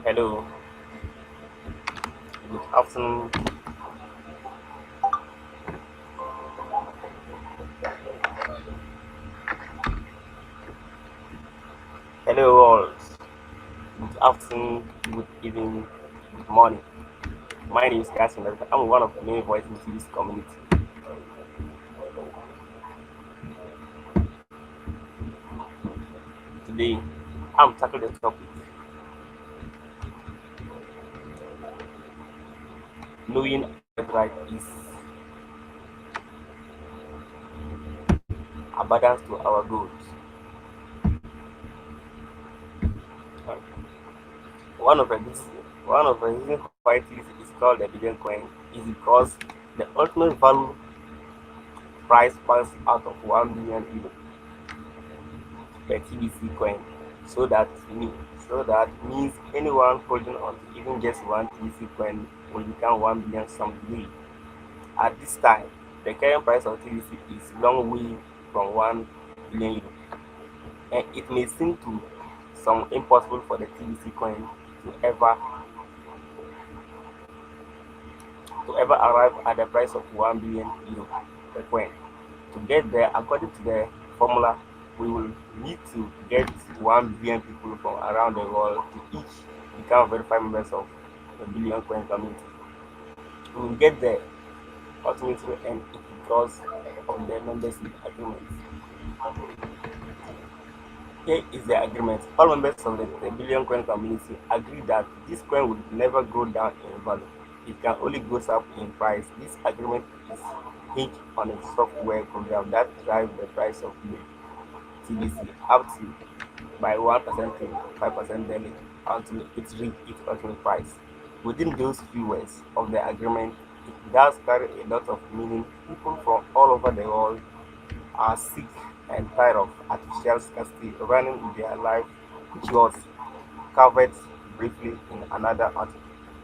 Hello, good afternoon. Hello, all. Good afternoon, good evening, good morning. My name is Kasim. I'm one of the main voices in this community. Today, I'm tackling the topic knowing birthright is abundance to our goals. One of the one of the reasons why it is called the billion coin is because the ultimate value price points out of 1 billion euro per TBC coin. So that means means anyone holding on to even just one TBC coin will become 1 billion someday. At this time, the current price of TBC is long way from 1 billion euro, and it may seem to some impossible for the TBC coin to ever arrive at the price of 1 billion euro per coin. To get there, according to the formula, we will need to get 1 billion people from around the world to each become verified members of the billion coin community. We will get there ultimately, and it because of the membership agreement. Here is the agreement. All members of the billion coin community agree that this coin will never go down in value. It can only go up in price. This agreement is hinged on a software program that drives the price of TBC up to by 1% to 5% daily until it reaches its ultimate price. Within those few words of the agreement, it does carry a lot of meaning. People from all over the world are sick and tired of artificial scarcity running their life, which was covered briefly in another article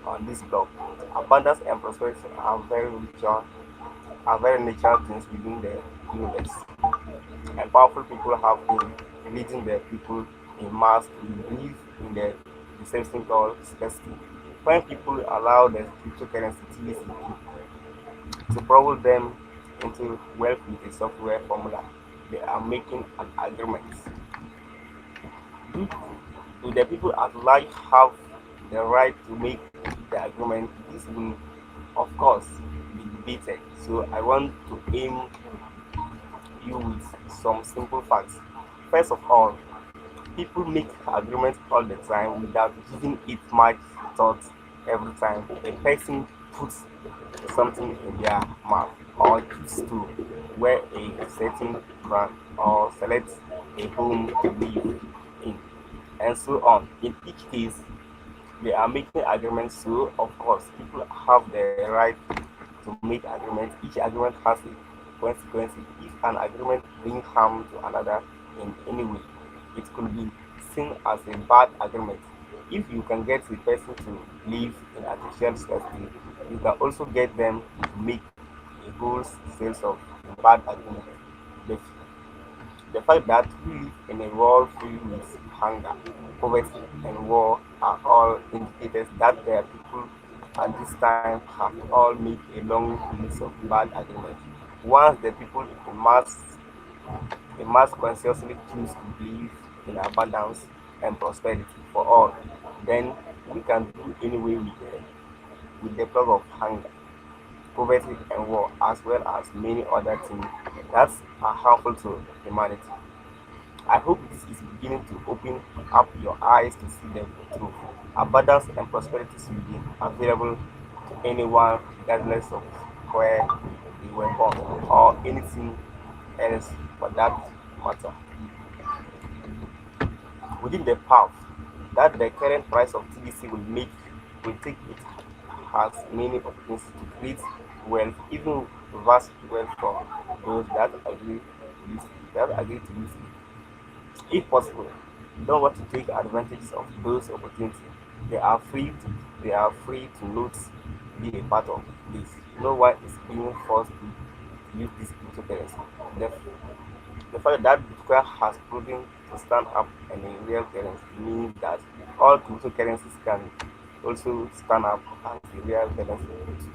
on this blog. Abundance and prosperity are very natural things within the universe, and powerful people have been leading the people in mass to believe in the deception called scarcity. When people allow the cryptocurrency TBC to promote them into wealth with a software formula, they are making an agreement. Do the people at large have the right to make the agreement? This will, of course, be debated. So I want to aim you with some simple facts. First of all, people make agreements all the time without giving it much thought. Every time a person puts something in their mouth or chooses to wear a certain brand or select a home to live in, and so on. In each case, they are making agreements, so of course, people have the right to make agreements. Each agreement has a consequence. If an agreement brings harm to another in any way, it could be seen as a bad agreement. If you can get the person to live in artificial scarcity, you can also get them to make a whole sales of bad agreement. The, the fact that we live in a world filled with hunger, poverty, and war are all indicators that the people at this time have all made a long list of bad agreements. Once the people in mass consciously choose to believe in abundance and prosperity for all, then we can do anyway with the plug of hunger, poverty, and war, as well as many other things that are harmful to humanity. I hope this is beginning to open up your eyes to see the truth. Abundance and prosperity will be available to anyone, regardless of where they were born or anything else for that matter. Within the path that the current price of TBC will take, it has many opportunities to create wealth, even vast wealth for those that agree to use it. If possible, don't want to take advantage of those opportunities. They are free to not be a part of this. No one is being forced to use this cryptocurrency. The, the fact that Bitcoin has proven to stand up and a real currency means that all cryptocurrencies can also stand up as the real currency.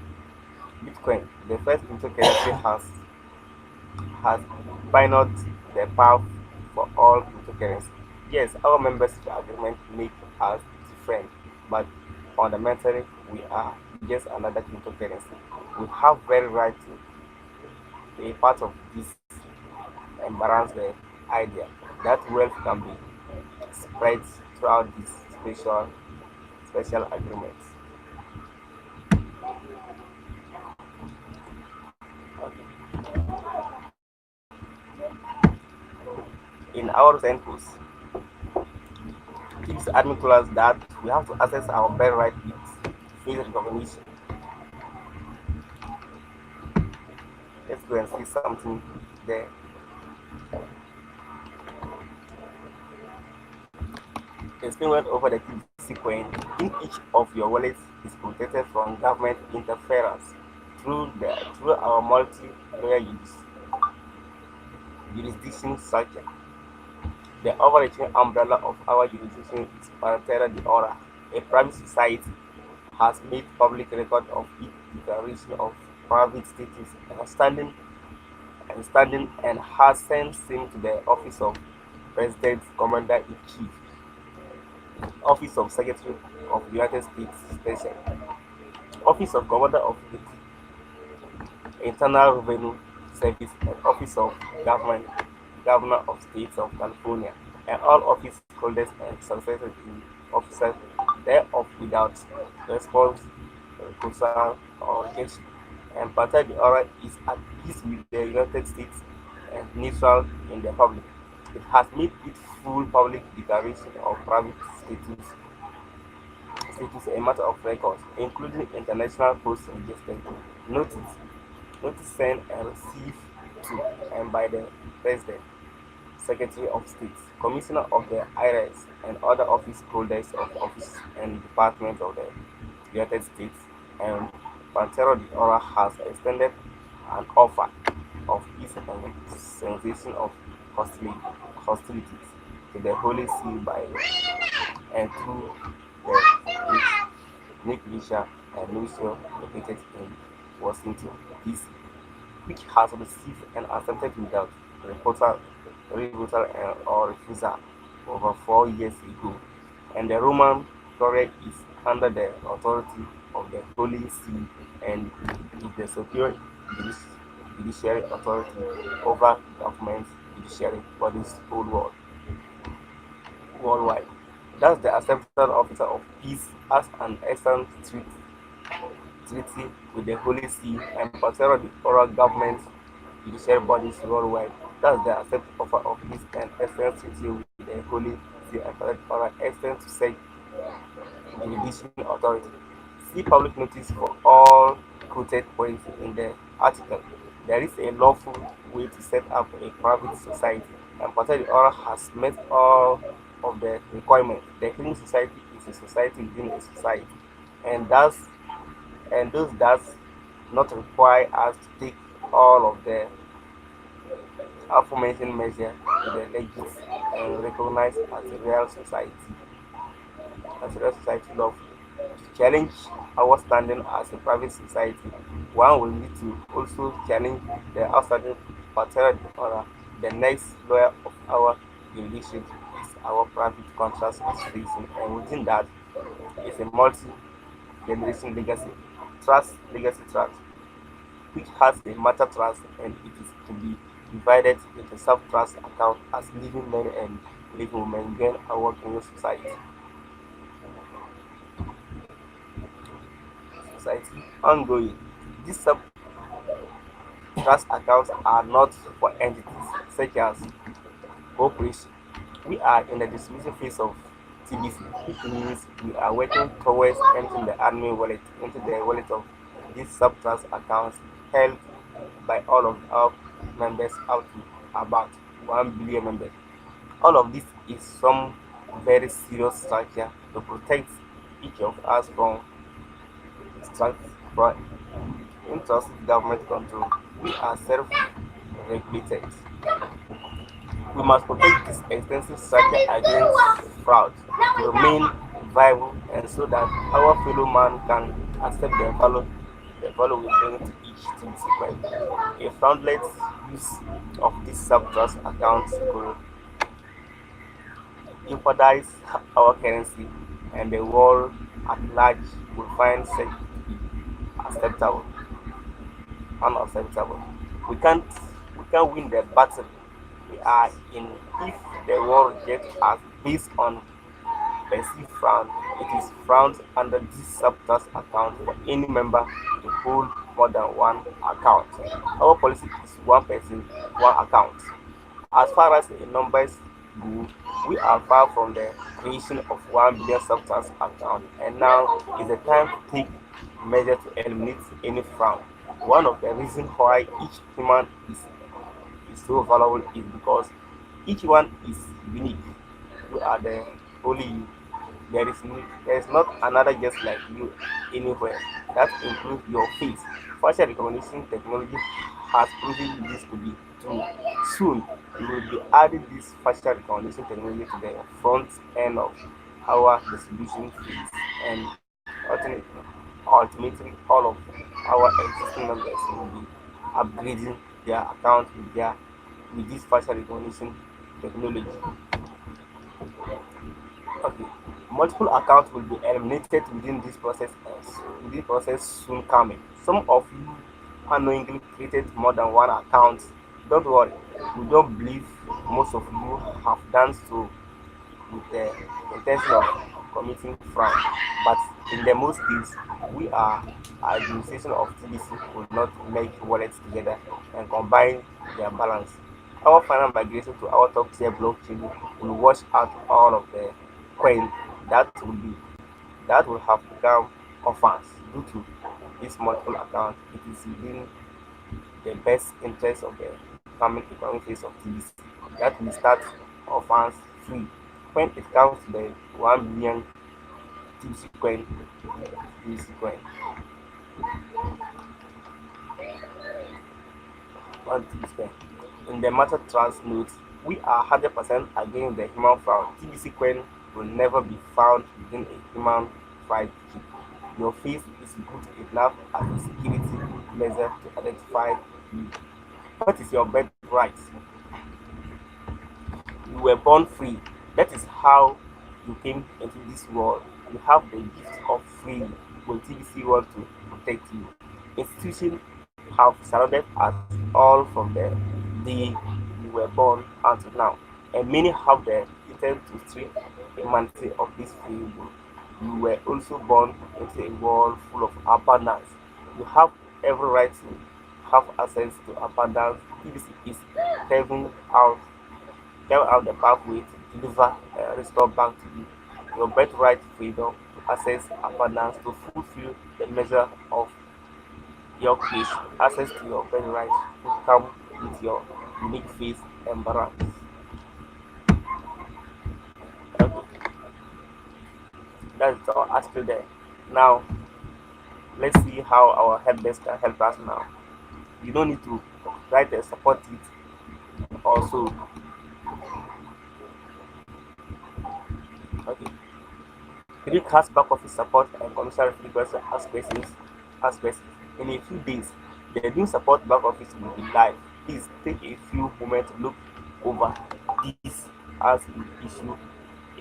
Bitcoin, the first cryptocurrency, has pioneered the path for all cryptocurrency. Yes, our membership agreement make us different, but fundamentally we are just another cryptocurrency. We have very right to be a part of this embrace the idea that wealth can be spread throughout these special agreements. In our recent post, keeps admin told us that we have to access our birthright with face recognition. Let's go and see something there. Experiment over the TBC coin in each of your wallets is protected from government interference through our multi-layer jurisdiction structure. The overarching umbrella of our jurisdiction is Parentera de Ora, a private society has made public record of its declaration of private status and has sent him to the office of President Commander-in-Chief, Office of Secretary of United States Special, Office of Commander of Internal Revenue Service, and Office of Governor of States of California, and all office holders and successors in officers thereof without response, recusal, or rejection. And Pata de Ora is at peace with the United States and neutral in the public. It has made its full public declaration of private status a matter of record, including international post registered notice sent and received to and by the President, Secretary of State, Commissioner of the IRS, and other office holders of office and departments of the United States. And Pantero de Ora has extended an offer of peace and cessation of hostilities to the Holy See by and through the Nick Risha and Lucio located in Washington, D.C., which has received and accepted without rebuttal or refusal over 4 years ago. And the Roman Curia is under the authority of the Holy See and is the superior judiciary authority over government judiciary bodies worldwide. Thus, the accepted officer of peace as an extant treaty with the Holy See and Pastor of the oral government judiciary bodies worldwide. Thus, the accepted offer of peace and extant treaty with the Holy See and Pastor oral extend to say jurisdiction authority. See public notice for all quoted points in the article. There is a lawful way to set up a private society, and Pastor the oral has met all of the requirements. The Clean Society is a society within a society, and does not require us to take all of the aforementioned measures to the legis and recognize as a real society lawful. To challenge our standing as a private society, one will need to also challenge the outstanding paternal order. The next lawyer of our jurisdiction is our private contract association, and within that is a multi-generation legacy trust, which has a matter trust, and it is to be divided into sub-trust account as living men and living women gain and work in your society. Ongoing. These sub-trust accounts are not for entities such as corporation. We are in the distribution phase of TBC, which means we are working towards emptying the admin wallet into the wallet of these sub-trust accounts held by all of our members out to about 1 billion members. All of this is some very serious structure to protect each of us from intrusive government control. We are self-regulated. We must protect this extensive structure against fraud to remain viable, and so that our fellow man can accept the value we bring to each TBC coin. A fraudulent use of this sub-trust accounts could jeopardize our currency, and the world at large will find such to be acceptable, unacceptable. We can't we can't win the battle we are in if the world rejects us based on perceived frown. It is frowned under this sub-trust account for any member to hold more than one account. Our policy is one person, one account. As far as the numbers go, we are far from the creation of 1 billion sub-trust account, and now is the time to take measures to eliminate any frown. One of the reasons why each human is so valuable is because each one is unique. You are the only you. There is not another just like you anywhere. That includes your face. Facial recognition technology has proven this to be true. Soon, we will be adding this facial recognition technology to the front end of our distribution fees, and ultimately all of our existing members will be upgrading their account with this facial recognition technology. Okay. Multiple accounts will be eliminated within process soon coming. Some of you unknowingly created more than one account. Don't worry, we don't believe most of you have done so with the intention of committing fraud. But in the most cases, we are administration of TBC will not merge wallets together and combine their balance. Our final migration to our top tier blockchain will wash out all of the coin that will be that will have become orphans due to this multiple account. It is within the best interest of the coming economic phase of TBC that we start orphans free. When it comes to the 1 billion TBC coin, one TBC coin. In the matter trans notes, we are 100% against the human fraud. TBC coin will never be found within a human fried chip. Your face is good enough as a security measure to identify you. What is your birthright? You were born free. That is how you came into this world. You have the gift of free. Will TBC want to protect you? Institutions have surrounded us all from the day you were born until now, and many have the intent to strip humanity of this free will. You were also born into a world full of abundance. You have every right to have access to abundance. TBC is carving out, carve out the pathway to deliver and restore back to you your birthright freedom to access abundance, to fulfill the measure of your creation. Access to your birthright to come with your unique face and balance. Okay, that's our aspect there. Now, let's see how our help desk can help us now. You don't need to write a support it also. Okay. Click has back office support and commercial requests and ask questions. In a few days, the new support back office will be live. Please take a few moments to look over this as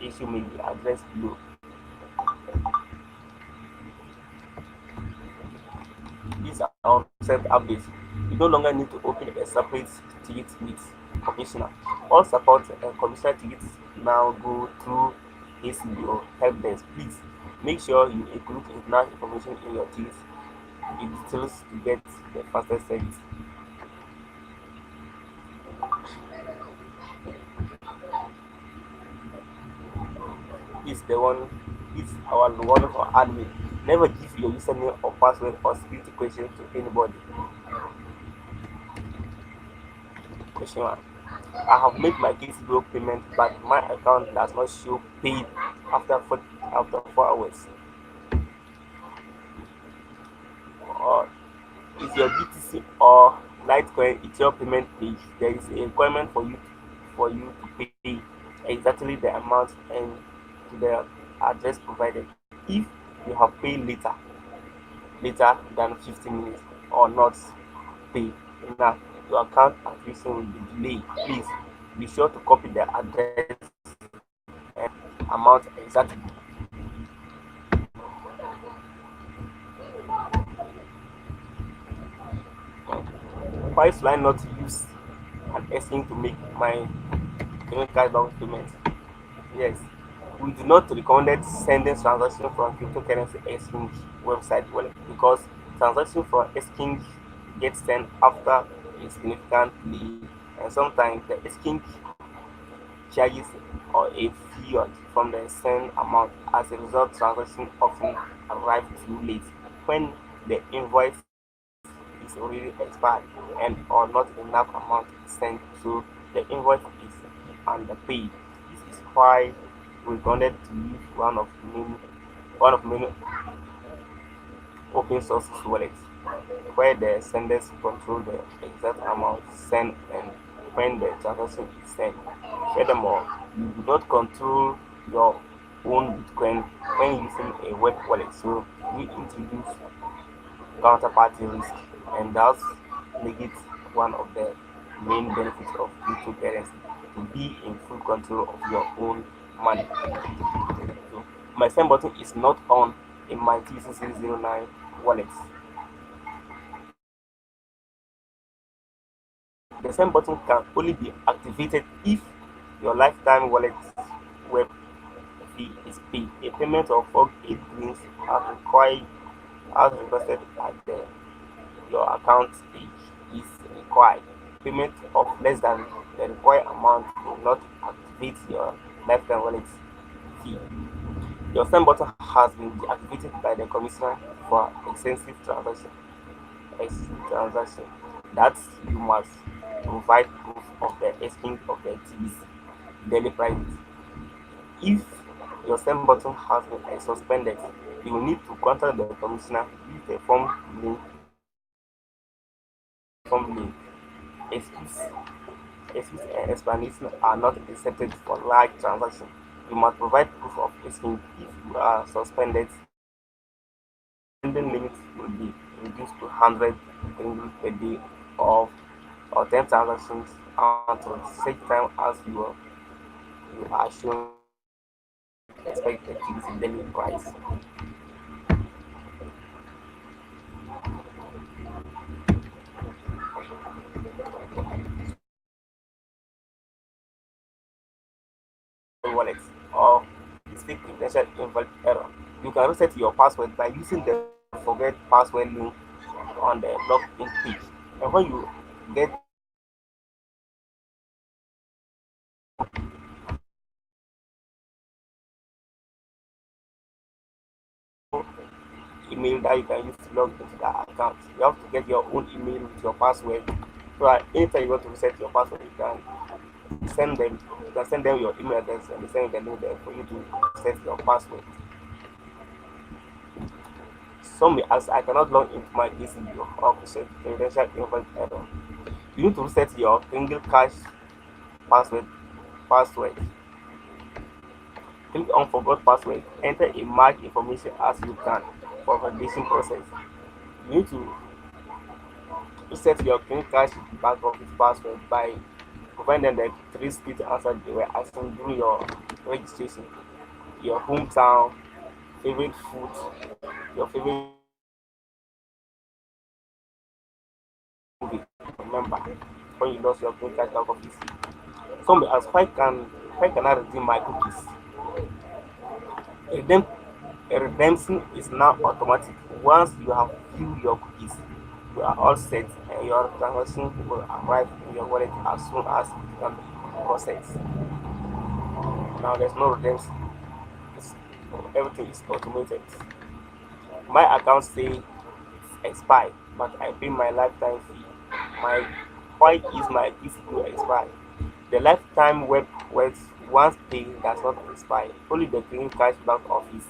issue may be addressed below. These are our recent updates. You no longer need to open a separate ticket with commissioner. All support and commissioner tickets now go through ACB or help desk. Please make sure you include enough information in your ticket with details to get the fastest service. Is our wonderful admin. Never give your username or password or security question to anybody. Question 1. I have made my KCBO payment, but my account does not show paid after 4 hours. Or is your BTC or Litecoin Ethiopia payment page? There is a requirement for you to pay exactly the amount and to the address provided. If you have paid later than 15 minutes or not pay enough, your account activation will be delayed. Please be sure to copy the address and amount exactly. Why should I not use an exchange to make my credit card bank payments? Yes, we do not recommend sending transactions from cryptocurrency exchange website wallet because transactions from exchange get sent after a significant delay, and sometimes the exchange charges or a fee from the sent amount. As a result, transactions often arrive too late when the invoice is already expired and or not enough amount is sent, so the invoice is underpaid. This is why we wanted to use one of many open source wallets where the senders control the exact amount sent and when the transaction is sent. Furthermore, you do not control your own Bitcoin when using a web wallet, so we introduce counterparty risk, and thus negate one of the main benefits of cryptocurrency, to be in full control of your own money. So my send button is not on in my TCC09 wallet. The send button can only be activated if your lifetime wallet web fee is paid. A payment of 48 greens as requested at your account page is required. Payment of less than the required amount will not activate your lifetime wallet fee. Your send button has been deactivated by the commissioner for extensive transaction that you must provide proof of the exchange of the TBC daily prices. If your send button has been suspended, you will need to contact the commissioner with a form link. Excuse, excuse and explanation are not accepted for large transactions. You must provide proof of exchange. If you are suspended, spending limit will be reduced to 100 ringgit per day of or 10 transactions until such time as you are shown expected to visit daily price wallet or mistake potential invalid error. You can reset your password by using the forget password link on the login page. And when you get email that you can use to log into that account, you have to get your own email with your password. So that anytime you want to reset your password, you can send them your email address and they send you the link there for you to set your password. Some may ask, I cannot log into my ACB or credential invalid error. You need to reset your single cache password. Password. Click on forgot password. Enter as much information as you can for validation process. You need to reset your clean cache back office password by providing the three script answers they were asking during your registration. Your hometown, favorite food, your favorite movie. Remember when you lost your clean cache back office. Some may ask, why can I redeem my cookies? Redem- Redemption is now automatic. Once you have filled your cookies, you are all set and your transaction will arrive in your wallet as soon as it can be processed. Now there's no redemption. It's, everything is automated. My account say it's expired, but I pay my lifetime fee. My Why is my PCO expired? The lifetime web works once paid does not expire. Only the clean cash back office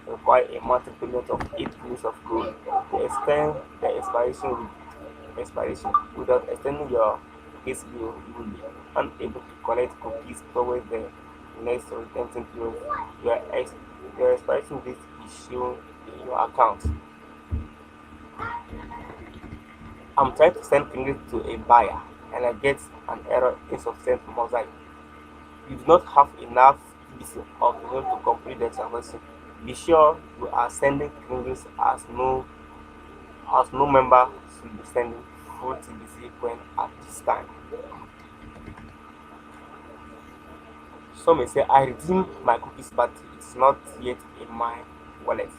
require a monthly payment of 8 units of gold to extend the expiration. Without extending your PCO, you will be unable to collect cookies towards the next redemption period. You are your expiration date is shown in your account. I'm trying to send credit to a buyer and I get an error insufficient mosaic. You do not have enough TBC or credit to complete the transaction. Be sure you are sending credits as no member should be sending full TBC coin at this time. Some may say I redeemed my cookies but it's not yet in my wallet.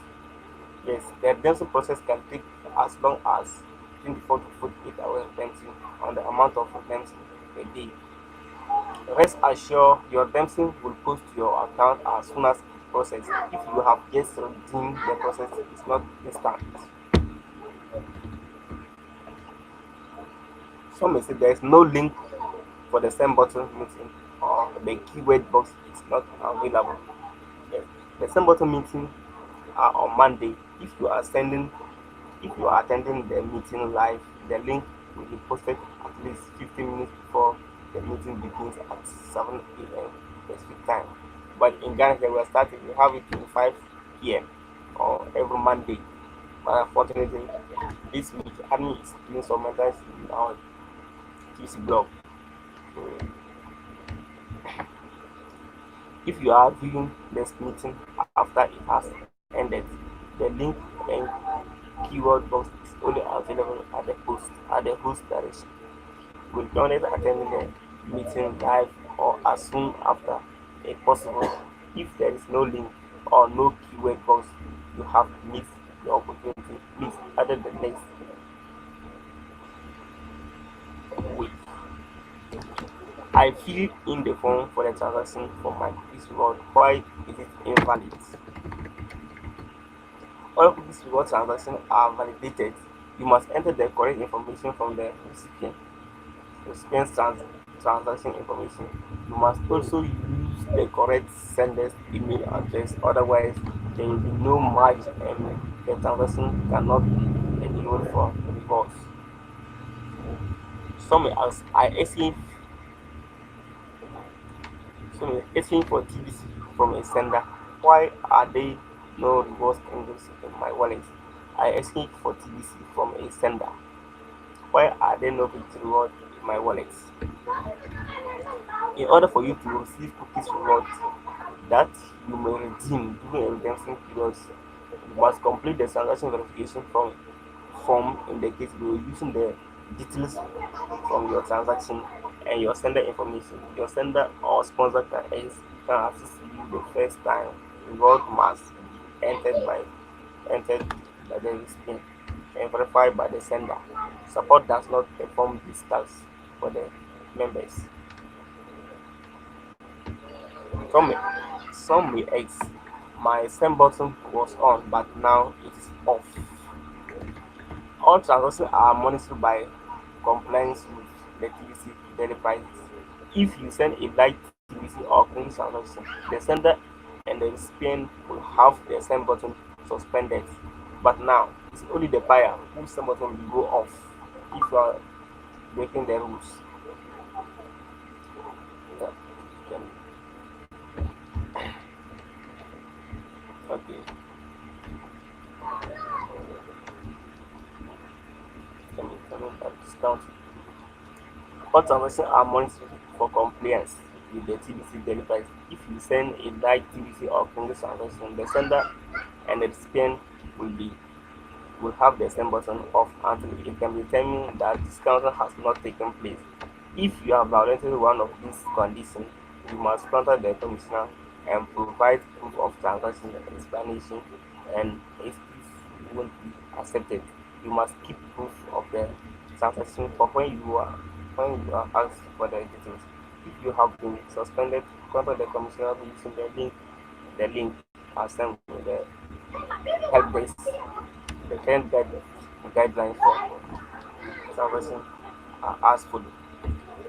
Yes, the redemption process can take as long as 24 to 48 hours redemption on the amount of redemption a day. Rest assured your redemption will post to your account as soon as it processed. If you have just redeemed, the process is not instant. Some may say there is no link for the same button meeting or the keyword box is not available. Yes, the same button meeting are on Monday. If you are attending the meeting live, the link will be posted at least 15 minutes before the meeting begins at 7 a.m. Pacific time. But in Ghana, we are starting, we have it in 5 p.m. or every Monday. But unfortunately, this week, admin is doing some matters in our TBC blog. So, if you are viewing this meeting after it has ended, the link and keyword box is only available at the host direction. Will donate attending the meeting live or as soon after as possible. If there is no link or no keyword box, you have missed the opportunity. Please add the next week. I fill in the form for the transaction for my cookies reward. Why is it invalid? All cookies reward transactions are validated. You must enter the correct information from the recipient's transaction information. You must also use the correct sender's email address, otherwise there will be no match and the transaction cannot be eligible for rewards. Some may ask, asking for TBC from a sender. Why are there no rewards candles in my wallet? I asking for TBC from a sender. Why are there no rewards in my wallet? In order for you to receive cookies rewards that you may redeem during a redemption period, you must complete the transaction verification form in the case you are using the details from your transaction and your sender information. Your sender or sponsor can assist you the first time. Reward must be entered by the recipient and verified by the sender. Support does not perform these tasks for the members. Some may ask, my send button was on but now it's off. All transactions are monitored by compliance with the TBC daily prices. If you send a light TBC or clean transaction, the sender and the recipient will have the send button suspended. But now it's only the buyer whose send button will go off if you are breaking the rules. Okay. Discount. All transactions are monitored for compliance with the TBC daily price. If you send a light TBC or Congress transaction, the sender and the recipient will have the same button off until it can be determined that discount has not taken place. If you have violated one of these conditions, you must contact the commissioner and provide proof of transaction explanation, and if this won't be accepted, you must keep proof of the transaction for when you are asked for the details. If you have been suspended, contact the commissioner using the link as sent with the help desk. The current guidelines for transaction are as follows.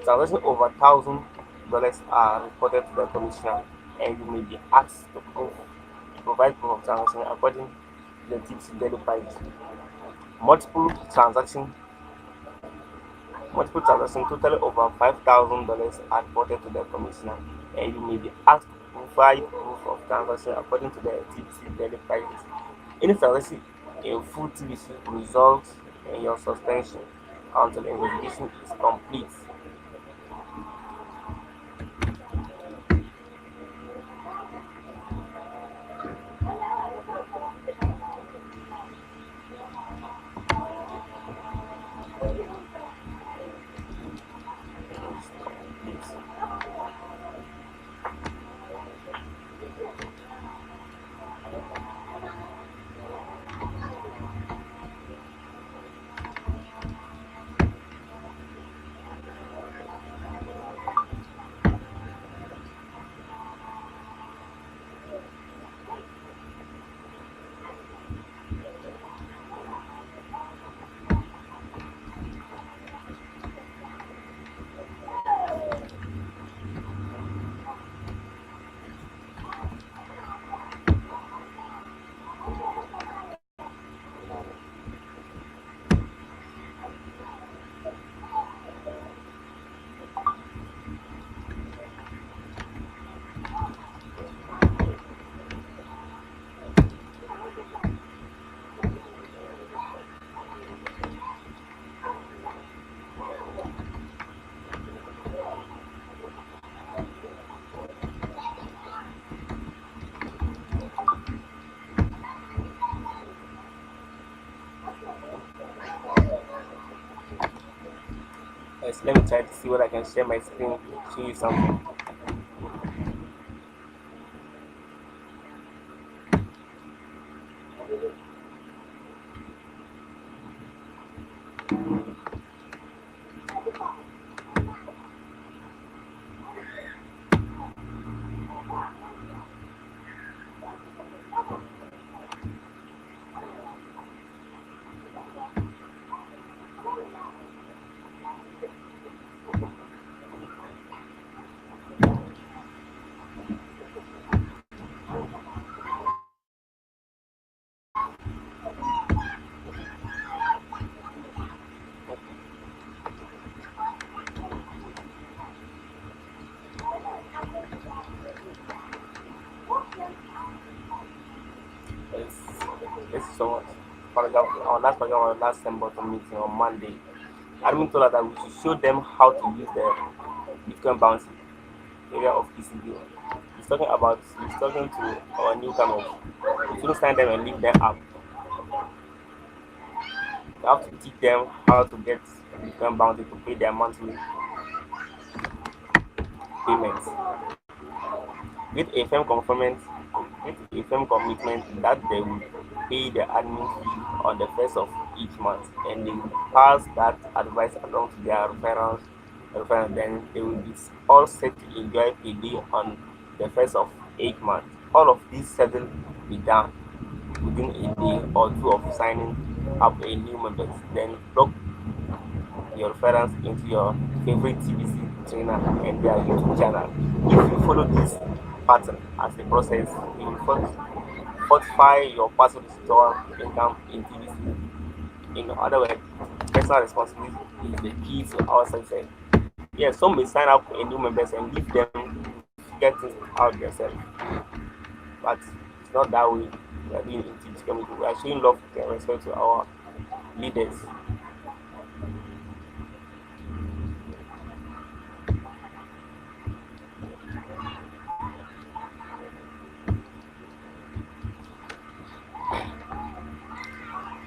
Transactions over $1,000 are reported to the commissioner, and you may be asked to provide proof of transaction according to the TBC daily price. Multiple transactions totaling over $5,000 are reported to the commissioner, and you may be asked to provide proof of transaction according to the TBC daily practice. Any transaction in full TBC results in your suspension until the investigation is complete. Yes, let me try to see what I can share my screen, show you something. Yes, this is so much. For example, our last bottom meeting on Monday, admin told us that we should show them how to use the Bitcoin bounty area of ECB. He's talking to our newcomers. We shouldn't sign them and leave them up. We have to teach them how to get Bitcoin bounty to pay their monthly payments. With a firm commitment, that they will pay the admin fee on the first of each month, and they will pass that advice along to their referrals. Then they will be all set to enjoy payday on the first of each month. All of these settle be done within a day or two of signing up a new member. Then plug your reference into your favorite TBC trainer and their YouTube channel. If you follow this pattern as a process, you will fortify your passive store income in TBC. In other words, personal responsibility is the key to our success. Yes, some may sign up a new members and leave them get things out themselves, but it's not that way. We are doing in TBC community. We are showing love and respect to our leaders.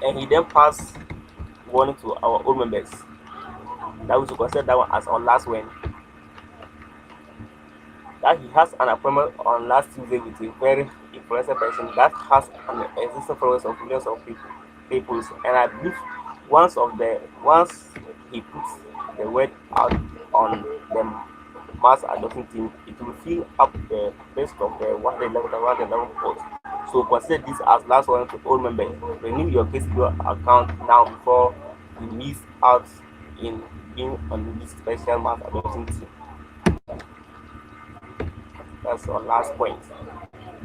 And he then passed warning to our old members that we should consider that one as our last one. That he has an appointment on last Tuesday with a very influential person that has an existing followers of millions of people. And I believe once he puts the word out on the mass adoption team, it will fill up the list of the 111 posts. So consider this as last one to all members. Renew your Facebook account now before you miss out in being on this special mass adoption team. That's our last point,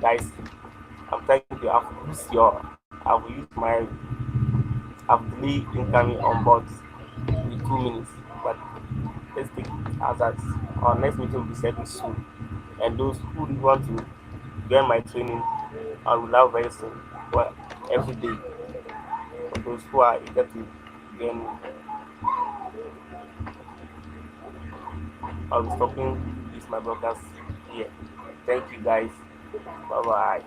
guys. I'm telling you, I've delayed incoming on board with 2 minutes, but let's take it as that our next meeting will be scheduled soon. And those who want to join my training, I will have very soon. Well, every day. For those who are eager to join, I'll be stopping this my broadcast here. Thank you guys. Bye bye.